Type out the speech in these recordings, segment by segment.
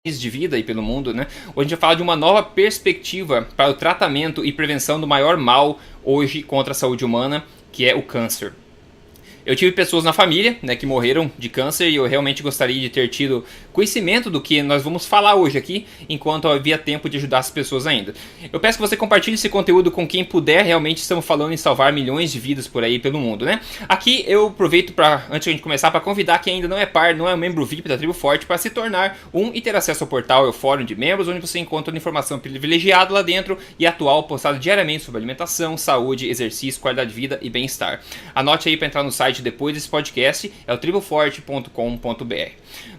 de vida e pelo mundo, né? Hoje a gente vai falar de uma nova perspectiva para o tratamento e prevenção do maior mal hoje contra a saúde humana, que é o câncer. Eu tive pessoas na família, né, que morreram de câncer e eu realmente gostaria de ter tido conhecimento do que nós vamos falar hoje aqui, enquanto havia tempo de ajudar as pessoas ainda. Eu peço que você compartilhe esse conteúdo com quem puder, realmente estamos falando em salvar milhões de vidas por aí pelo mundo, né? Aqui eu aproveito para, antes de a gente começar, para convidar quem ainda não é um membro VIP da Tribo Forte, para se tornar e ter acesso ao portal e ao fórum de membros, onde você encontra informação privilegiada lá dentro e atual, postada diariamente sobre alimentação, saúde, exercício, qualidade de vida e bem-estar. Anote aí para entrar no site depois desse podcast, é o triboforte.com.br.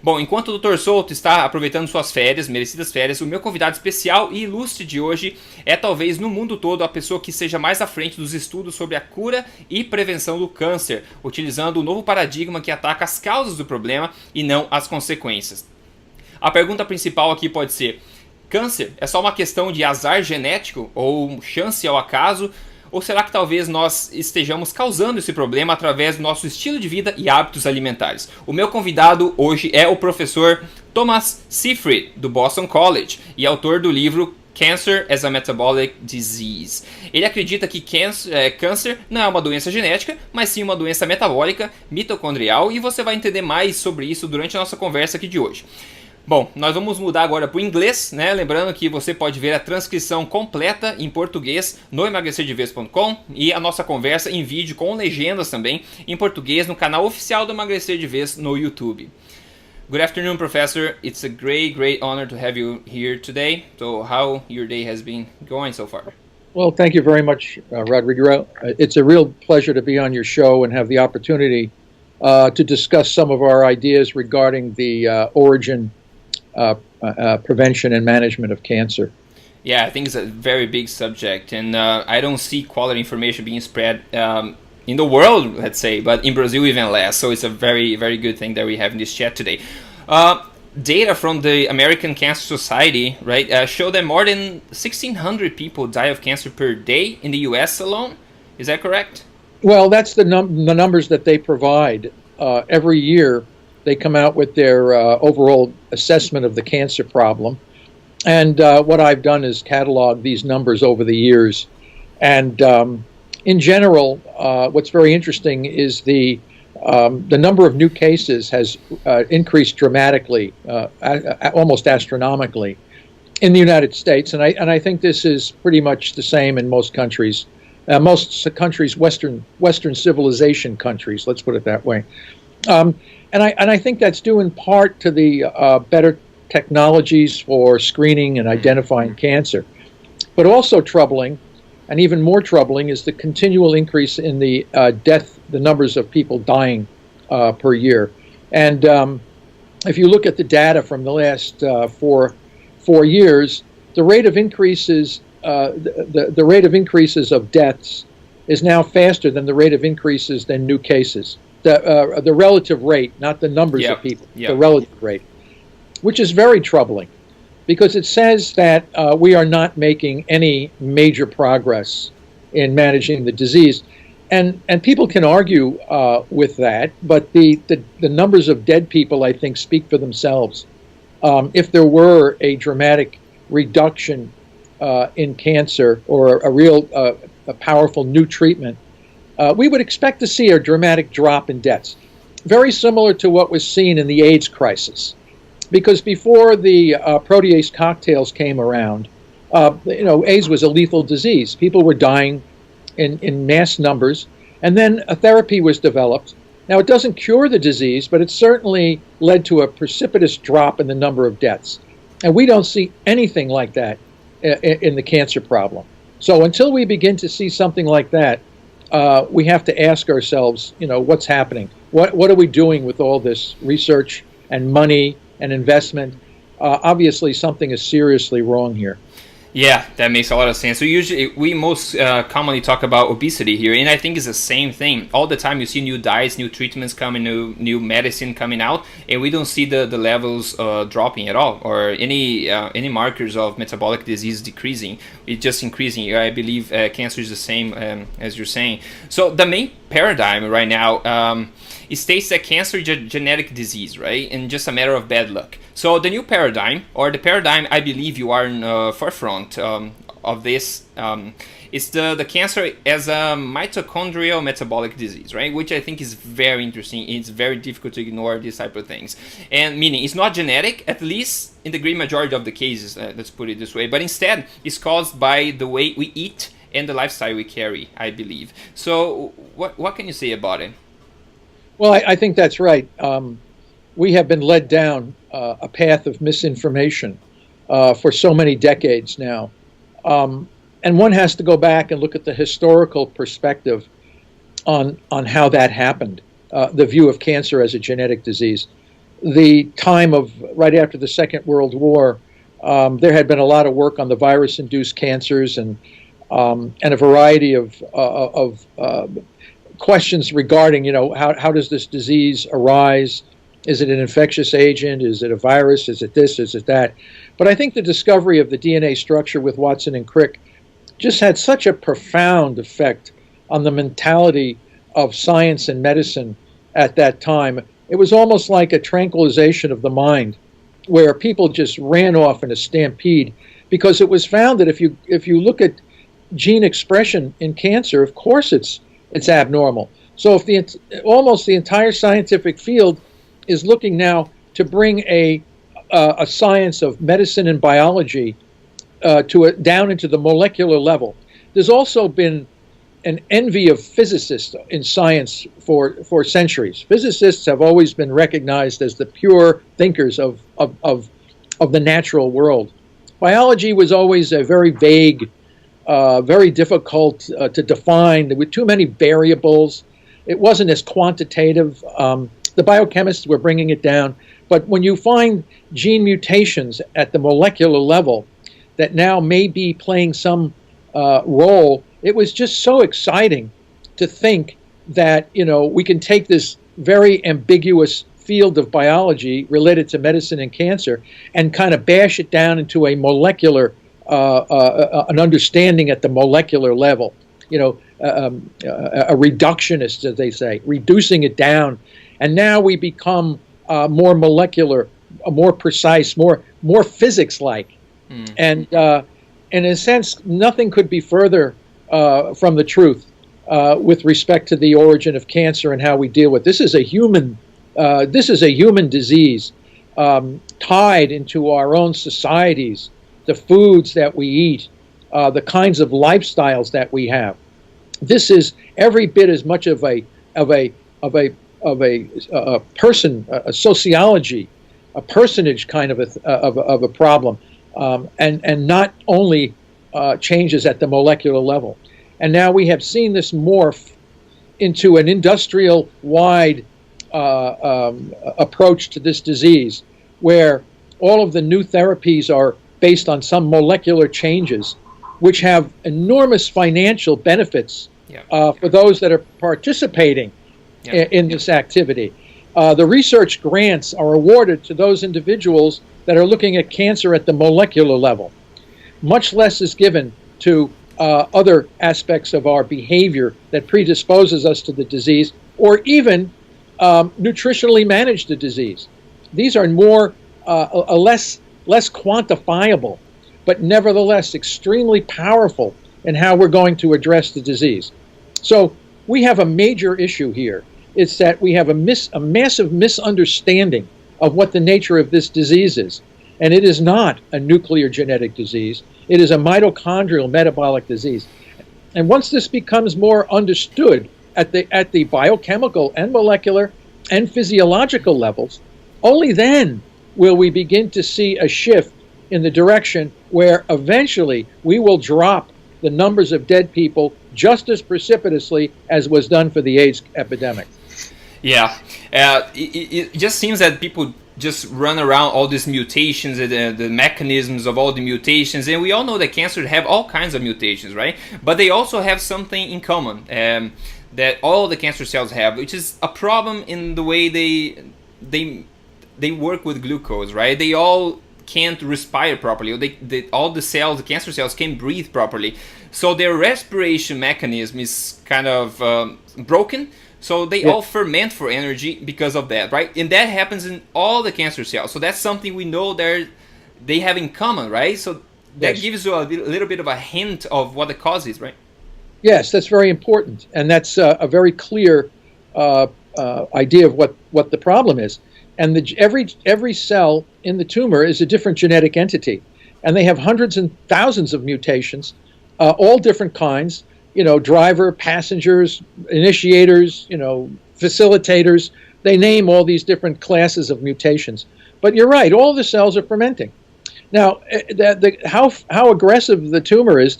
Bom, enquanto o Dr. Souto está aproveitando suas férias, merecidas férias, o meu convidado especial e ilustre de hoje é talvez no mundo todo a pessoa que seja mais à frente dos estudos sobre a cura e prevenção do câncer, utilizando o novo paradigma que ataca as causas do problema e não as consequências. A pergunta principal aqui pode ser: câncer é só uma questão de azar genético ou chance ao acaso? Ou será que talvez nós estejamos causando esse problema através do nosso estilo de vida e hábitos alimentares? O meu convidado hoje é o professor Thomas Seyfried, do Boston College, e autor do livro Cancer as a Metabolic Disease. Ele acredita que câncer não é uma doença genética, mas sim uma doença metabólica, mitocondrial, e você vai entender mais sobre isso durante a nossa conversa aqui de hoje. Bom, nós vamos mudar agora para o inglês, né? Lembrando que você pode ver a transcrição completa em português no emagrecerdevez.com e a nossa conversa em vídeo com legendas também em português no canal oficial do Emagrecer de Vez no YouTube. Good afternoon, Professor. It's a great honor to have you here today. So how your day has been going so far? Well, thank you very much, Rodrigo. It's a real pleasure to be on your show and have the opportunity to discuss some of our ideas regarding the origin, prevention and management of cancer. Yeah, I think it's a very big subject, and I don't see quality information being spread in the world, let's say, but in Brazil even less. So it's a very good thing that we have in this chat today. Data from the American Cancer Society, right, show that more than 1,600 people die of cancer per day in the U.S. alone. Is that correct? Well, that's the numbers that they provide every year. They come out with their overall assessment of the cancer problem. And what I've done is catalog these numbers over the years. And in general, what's very interesting is the number of new cases has increased dramatically, almost astronomically, in the United States. And I think this is pretty much the same in most countries. Most countries, Western civilization countries, let's put it that way. And I think that's due in part to the better technologies for screening and identifying cancer. But also troubling, and even more troubling, is the continual increase in the the numbers of people dying per year. And if you look at the data from the last four years, the rate of increases, the rate of increases of deaths is now faster than the rate of increases than new cases. The relative rate, not the numbers of people, the relative rate, which is very troubling because it says that we are not making any major progress in managing the disease. And people can argue with that, but the numbers of dead people, I think, speak for themselves. If there were a dramatic reduction in cancer or a powerful new treatment, we would expect to see a dramatic drop in deaths, very similar to what was seen in the AIDS crisis. Because before the protease cocktails came around, AIDS was a lethal disease. People were dying in mass numbers, and then a therapy was developed. Now, it doesn't cure the disease, but it certainly led to a precipitous drop in the number of deaths. And we don't see anything like that in the cancer problem. So until we begin to see something like that, we have to ask ourselves, what's happening? What are we doing with all this research and money and investment? Obviously, something is seriously wrong here. Yeah, that makes a lot of sense. So we most commonly talk about obesity here, and I think it's the same thing. All the time you see new diets, new treatments coming, new medicine coming out, and we don't see the levels dropping at all, or any markers of metabolic disease decreasing. It's just increasing. I believe cancer is the same as you're saying. So the main paradigm right now, it states that cancer is a genetic disease, right? And just a matter of bad luck. So the new paradigm, or the paradigm I believe you are in forefront of this, is the cancer as a mitochondrial metabolic disease, right? Which I think is very interesting. It's very difficult to ignore these type of things. And meaning it's not genetic, at least in the great majority of the cases, let's put it this way. But instead, it's caused by the way we eat and the lifestyle we carry, I believe. So what can you say about it? Well, I think that's right. We have been led down a path of misinformation for so many decades now. And one has to go back and look at the historical perspective on how that happened, the view of cancer as a genetic disease. The time of right after the Second World War, there had been a lot of work on the virus-induced cancers and a variety of questions regarding, how does this disease arise? Is it an infectious agent? Is it a virus? Is it this? Is it that? But I think the discovery of the DNA structure with Watson and Crick just had such a profound effect on the mentality of science and medicine at that time. It was almost like a tranquilization of the mind, where people just ran off in a stampede, because it was found that if you look at gene expression in cancer, of course it's abnormal. So if almost the entire scientific field is looking now to bring a science of medicine and biology down into the molecular level. There's also been an envy of physicists in science for centuries. Physicists have always been recognized as the pure thinkers of the natural world. Biology was always a very vague, very difficult to define. There were too many variables. It wasn't as quantitative. The biochemists were bringing it down. But when you find gene mutations at the molecular level that now may be playing some role, it was just so exciting to think that, we can take this very ambiguous field of biology related to medicine and cancer and kind of bash it down into a molecular, an understanding at the molecular level, a reductionist, as they say, reducing it down. And now we become more molecular, more precise, more physics-like. And in a sense, nothing could be further from the truth with respect to the origin of cancer and how we deal with it. This is a human disease tied into our own societies, the foods that we eat, the kinds of lifestyles that we have. This is every bit as much of a person, a sociology, a personage kind of a problem, and not only changes at the molecular level. And now we have seen this morph into an industrial-wide approach to this disease, where all of the new therapies are based on some molecular changes, which have enormous financial benefits for those that are participating in this activity. The research grants are awarded to those individuals that are looking at cancer at the molecular level. Much less is given to other aspects of our behavior that predisposes us to the disease, or even nutritionally manage the disease. These are more less quantifiable, but nevertheless extremely powerful in how we're going to address the disease. So we have a major issue here. It's that we have a massive misunderstanding of what the nature of this disease is. And it is not a nuclear genetic disease. It is a mitochondrial metabolic disease. And once this becomes more understood at the biochemical and molecular and physiological levels, only then will we begin to see a shift in the direction where eventually we will drop the numbers of dead people just as precipitously as was done for the AIDS epidemic. Yeah, it just seems that people just run around all these mutations and the mechanisms of all the mutations, and we all know that cancer have all kinds of mutations, right? But they also have something in common that all the cancer cells have, which is a problem in the way they work with glucose, right? They all can't respire properly. All the cells, the cancer cells, can't breathe properly. So their respiration mechanism is kind of broken. So they all ferment for energy because of that, right? And that happens in all the cancer cells. So that's something we know they have in common, right? So that gives you a little bit of a hint of what the cause is, right? Yes, that's very important. And that's a very clear idea of what the problem is. And every cell in the tumor is a different genetic entity. And they have hundreds and thousands of mutations, all different kinds. Driver, passengers, initiators, facilitators. They name all these different classes of mutations. But you're right, all the cells are fermenting. Now, how aggressive the tumor is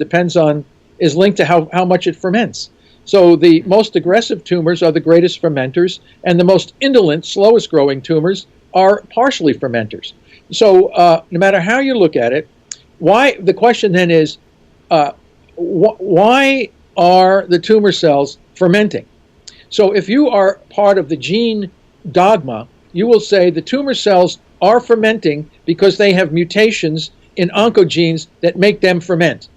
is linked to how much it ferments. So the most aggressive tumors are the greatest fermenters, and the most indolent, slowest growing tumors are partially fermenters. So no matter how you look at it, the question then is, why are the tumor cells fermenting? So if you are part of the gene dogma, you will say the tumor cells are fermenting because they have mutations in oncogenes that make them ferment.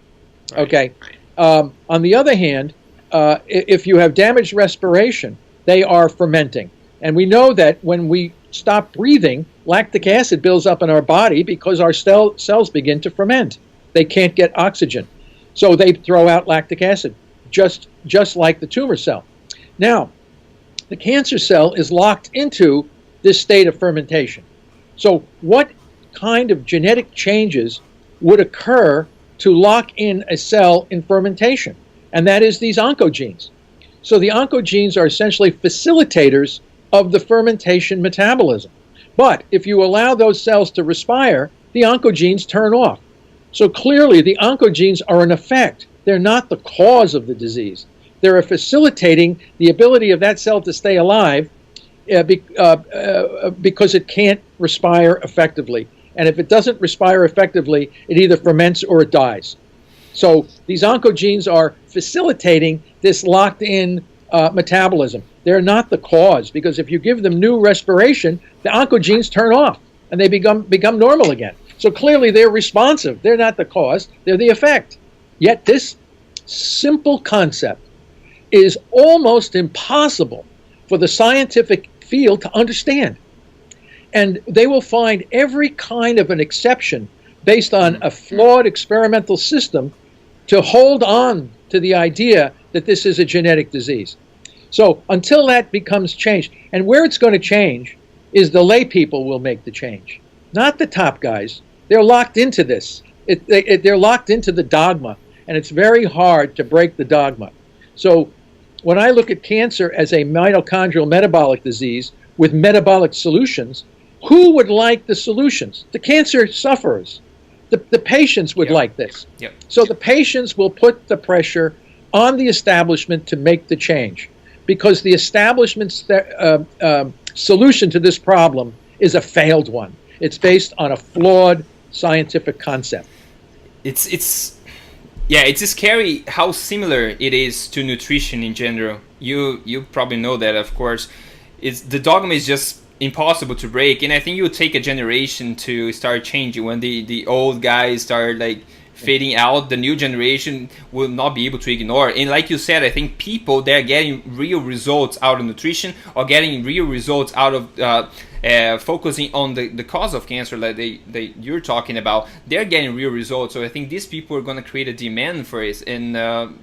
Right. Okay. On the other hand, if you have damaged respiration, they are fermenting. And we know that when we stop breathing, lactic acid builds up in our body because our cells begin to ferment. They can't get oxygen. So they throw out lactic acid, just like the tumor cell. Now, the cancer cell is locked into this state of fermentation. So what kind of genetic changes would occur to lock in a cell in fermentation? And that is these oncogenes. So the oncogenes are essentially facilitators of the fermentation metabolism. But if you allow those cells to respire, the oncogenes turn off. So clearly the oncogenes are an effect. They're not the cause of the disease. They're facilitating the ability of that cell to stay alive because it can't respire effectively. And if it doesn't respire effectively, it either ferments or it dies. So these oncogenes are facilitating this locked-in metabolism. They're not the cause, because if you give them new respiration, the oncogenes turn off and they become normal again. So clearly they're responsive. They're not the cause, they're the effect. Yet this simple concept is almost impossible for the scientific field to understand. And they will find every kind of an exception based on a flawed experimental system to hold on to the idea that this is a genetic disease. So until that becomes changed, and where it's going to change is the lay people will make the change, not the top guys. They're locked into this. They're locked into the dogma, and it's very hard to break the dogma. So when I look at cancer as a mitochondrial metabolic disease with metabolic solutions, who would like the solutions? The cancer sufferers. The patients would like this. So the patients will put the pressure on the establishment to make the change, because the establishment's solution to this problem is a failed one. It's based on a flawed scientific concept. It's scary how similar it is to nutrition in general. You probably know that, of course. The dogma is just impossible to break, and I think it will take a generation to start changing. When the old guys start fading out, the new generation will not be able to ignore. And like you said, I think people, they're getting real results out of nutrition, or getting real results out of focusing on the cause of cancer that you're talking about. They're getting real results. So I think these people are going to create a demand for it, and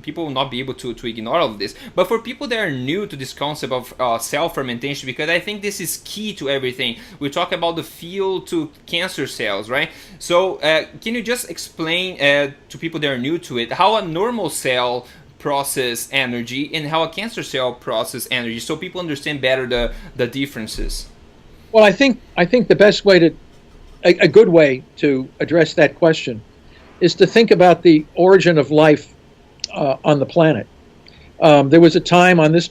people will not be able to ignore all of this. But for people that are new to this concept of cell fermentation, because I think this is key to everything, we talk about the field to cancer cells, right? So can you just explain to people that are new to it how a normal cell process energy and how a cancer cell process energy, so people understand better the differences? Well, I think the best way a good way to address that question is to think about the origin of life on the planet. There was a time on this